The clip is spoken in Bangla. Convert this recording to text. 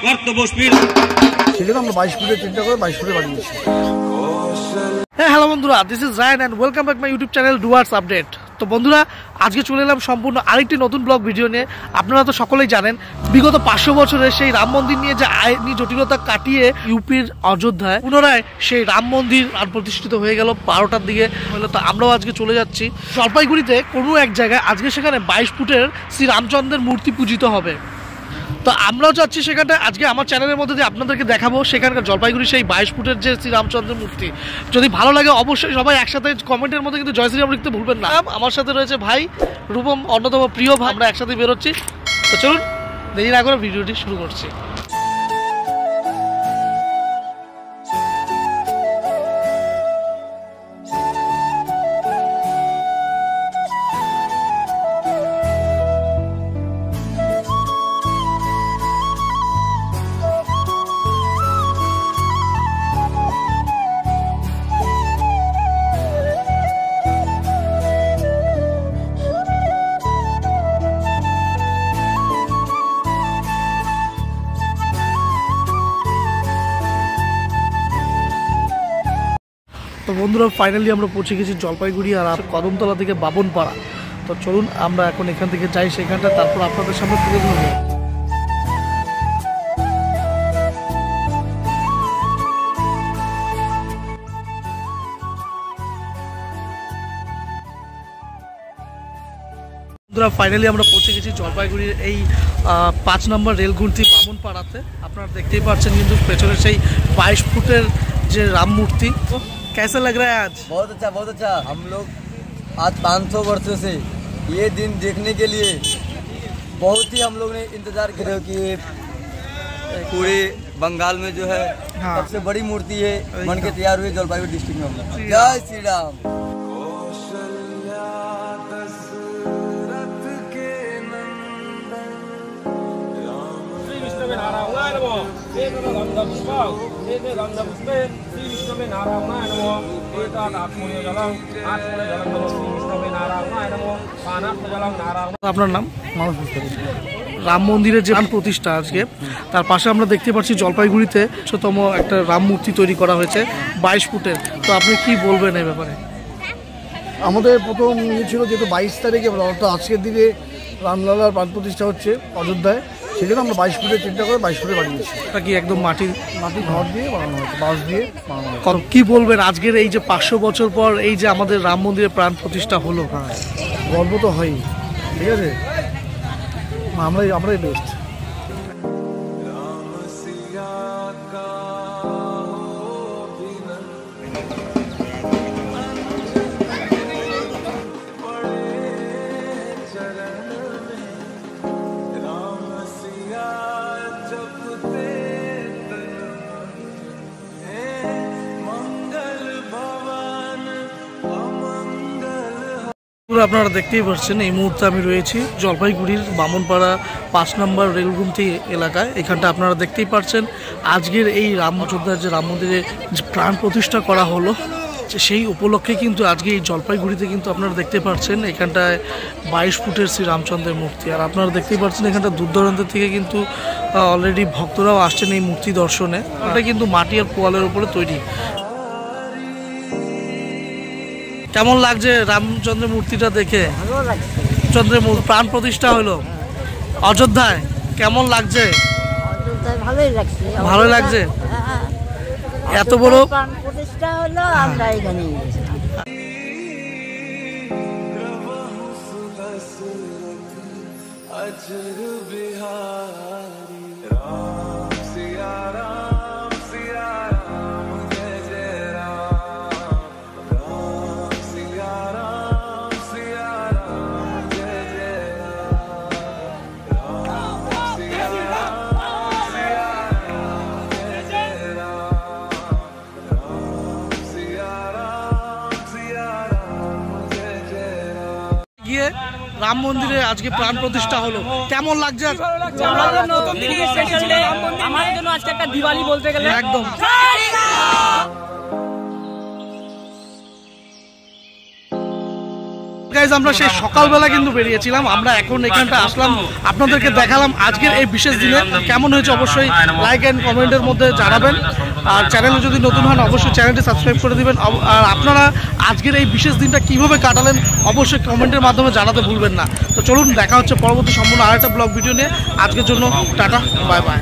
কর্তব্যশীল সেজন্য আমরা 22 ফুটের চিন্তা করে 22 ফুটে বানিয়েছি। হ্যাঁ, হ্যালো বন্ধুরা, this is Ryan and welcome back my YouTube channel Dooars update. তো বন্ধুরা, আজকে চলে এলাম সম্পূর্ণ আরেকটি নতুন ব্লগ ভিডিও নিয়ে। আপনারা তো সকলেই জানেন, বিগত 500 বছরের সেই রাম মন্দির নিয়ে যে আইনি জটিলতা কাটিয়ে ইউপির অযোধ্যায় পুনরায় সেই রাম মন্দির আর প্রতিষ্ঠিত হয়ে গেল 12টার দিকে হলো। তো আমরাও আজকে চলে যাচ্ছি জলপাইগুড়িতে কোনো এক জায়গায়। আজকে সেখানে 22 ফুটের শ্রী রামচন্দ্রের মূর্তি পূজিত হবে। তো আমরাও যাচ্ছি সেখানটা। আজকে আমার চ্যানেলের মধ্যে দিয়ে আপনাদেরকে দেখাবো সেখানকার জলপাইগুড়ি সেই 22 ফুটের যে শ্রীরামচন্দ্রের মূর্তি। যদি ভালো লাগে অবশ্যই সবাই একসাথে কমেন্টের মধ্যে কিন্তু জয় শ্রীরাম লিখতে ভুলবেন না। আমার সাথে রয়েছে ভাই রূপম, অন্যতম প্রিয় ভাই। আমরা একসাথে বেরোচ্ছি। তো চলুন দেরি না করে ভিডিওটি শুরু করছি। তো বন্ধুরা, ফাইনালি আমরা পৌঁছে গেছি জলপাইগুড়ি আর কদমতলা থেকে বাবনপাড়া। তো চলুন আমরা এখন এখান থেকে যাই সেখানটা, তারপর আপনাদের সামনে তুলে ধরবো। বন্ধুরা, ফাইনালি আমরা পৌঁছে গেছি জলপাইগুড়ির এই 5 নম্বর রেলগুন্তি বামনপাড়াতে। আপনারা দেখতেই পাচ্ছেন কিন্তু পেছনের সেই 22 ফুটের যে রাম মূর্তি। कैसा लग रहा है आज? बहुत अच्छा। हम लोग आज 500 वर्षों से ये दिन देखने के लिए बहुत ही हम लोग ने इंतजार किया कि पूरे बंगाल में जो है सबसे बड़ी मूर्ति है बन के तैयार हुई जलपाईगुड़ी डिस्ट्रिक्ट में। हम लोग जय श्री राम। আপনার নাম? রাম মন্দিরের যে প্রতিষ্ঠা আজকে, তার পাশে আমরা দেখতে পাচ্ছি জলপাইগুড়িতে ছোটতম একটা রাম মূর্তি তৈরি করা হয়েছে 22 ফুটের। তো আপনি কি বলবেন এই ব্যাপারে? আমাদের প্রথম ইয়ে ছিল যেহেতু 22 তারিখে অর্থাৎ আজকের দিনে রামলালার প্রাণ প্রতিষ্ঠা হচ্ছে অযোধ্যায়, সেজন্য আমরা 22 ফুটের চিন্তা করে 22 ফুটে বানিয়েছি। এটা কি একদম মাটির ঘর দিয়ে বানানো হয়েছে, বাঁশ দিয়ে বানানো হয়েছে। কি বলবেন আজকের এই যে 500 বছর পর এই যে আমাদের রাম মন্দিরের প্রাণ প্রতিষ্ঠা হলো? হ্যাঁ, গর্ব তো হয়ই, ঠিক আছে, আমরাই বেস্ট। আপনারা দেখতেই পাচ্ছেন এই মুহূর্তে আমি রয়েছি জলপাইগুড়ির বামনপাড়া 5 নম্বর রেলগুমতি এলাকায়। এখানটা আপনারা দেখতেই পাচ্ছেন আজকের এই অযোধ্যার যে রাম মন্দিরে যে প্রাণ প্রতিষ্ঠা করা হলো, সেই উপলক্ষে কিন্তু আজকে এই জলপাইগুড়িতে কিন্তু আপনারা দেখতে পাচ্ছেন এখানটায় 22 ফুটের শ্রী রামচন্দ্রের মূর্তি। আর আপনারা দেখতেই পাচ্ছেন এখানটা দূর দূরান্ত থেকে কিন্তু অলরেডি ভক্তরাও আসছেন এই মূর্তি দর্শনে। এটা কিন্তু মাটি আর পোয়ালের উপরে তৈরি। কেমন লাগছে রামচন্দ্রের মূর্তিটা দেখে? চন্দ্রের প্রাণ প্রতিষ্ঠা হলো অযোধ্যায়, কেমন লাগছে? ভালোই লাগছে। এত বড় প্রাণ প্রতিষ্ঠা হলো, আমরা এখানে রাম মন্দিরে আজকে প্রাণ প্রতিষ্ঠা হলো, কেমন লাগছে? আমার জন্য আজকে একটা দিওয়ালি বলতে গেলে একদম। গাইজ আমরা সেই সকালবেলা কিন্তু বেরিয়েছিলাম, আমরা এখন এখানটা আসলাম, আপনাদেরকে দেখালাম আজকের এই বিশেষ দিনে। কেমন হয়েছে অবশ্যই লাইক অ্যান্ড কমেন্টের মধ্যে জানাবেন, আর চ্যানেলে যদি নতুন হন অবশ্যই চ্যানেলটি সাবস্ক্রাইব করে দিবেন। আর আপনারা আজকের এই বিশেষ দিনটা কিভাবে কাটালেন অবশ্যই কমেন্টের মাধ্যমে জানাতে ভুলবেন না। তো চলুন দেখা হচ্ছে পরবর্তী সম্পূর্ণ আরেকটা ব্লগ ভিডিও নিয়ে। আজকের জন্য টাটা, বাই বাই।